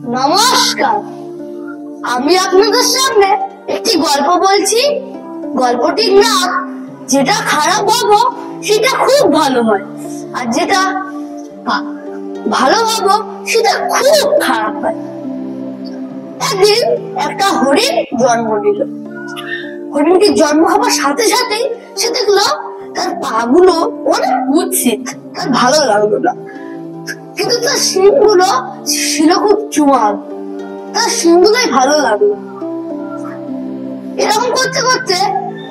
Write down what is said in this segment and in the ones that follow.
নমস্কার, আমি আপনাদের সামনে একটি গল্প বলছি। গল্পটির নাম যেটা খারাপ ভাবো সেটা খুব ভালো হয়, আর যেটা ভালো ভাবো সেটা খুব খারাপ হয়। একদিন একটা হরিণ জন্ম নিল। হরিণটি জন্ম হবার সাথে সাথেই সে দেখলো তার পা গুলো অনেক কুৎসিত, তার ভালো লাগলো না। কিন্তু তার শিং গুলো ছিল খুব চুয়াল, তার শিং গুলোই ভালো লাগলো। এরকম করতে করতে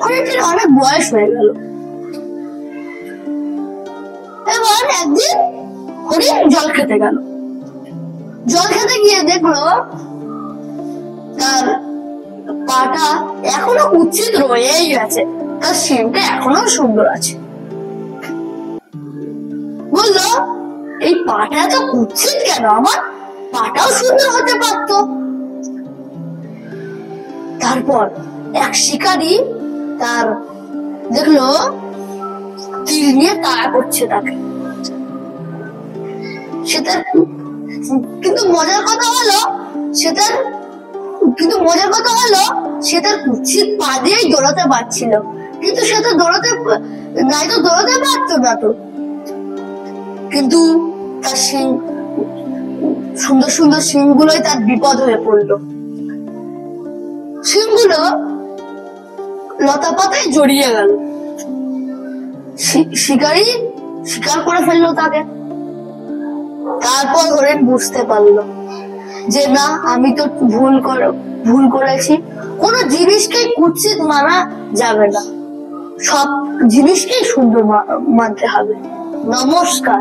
হরিণটির অনেক বয়স হয়ে গেল। এবার একদিন হরিণ জল খেতে গেল। জল খেতে গিয়ে দেখলো তার পাটা এখনো কুৎসিত রয়েই গেছে, তার শিংটা এখনো সুন্দর আছে। বললো, এই পাটা এত কুৎসিত কেন? আমার পাটাও সুন্দর হতে পারতো। তারপর এক শিকারী তার দেখলো তীর নিয়ে তাড়া করছে তাকে। কিন্তু মজার কথা হলো সে তার কুৎসিত পা দিয়েই দৌড়াতে পারছিল, কিন্তু সে তো দৌড়াতে পারতো না তো। কিন্তু তার সুন্দর সুন্দর শিংগুলোই তার বিপদ হয়ে পড়লো। শিংগুলো লতা পাতায় জড়িয়ে গেল। শিকারী শিকার করে ফেললো তাকে। তারপর হরিণ বুঝতে পারলো যে না, আমি তো ভুল করেছি। কোনো জিনিসকে কুৎসিত মানা যাবে না, সব জিনিসকেই সুন্দর মানতে হবে। নমস্কার।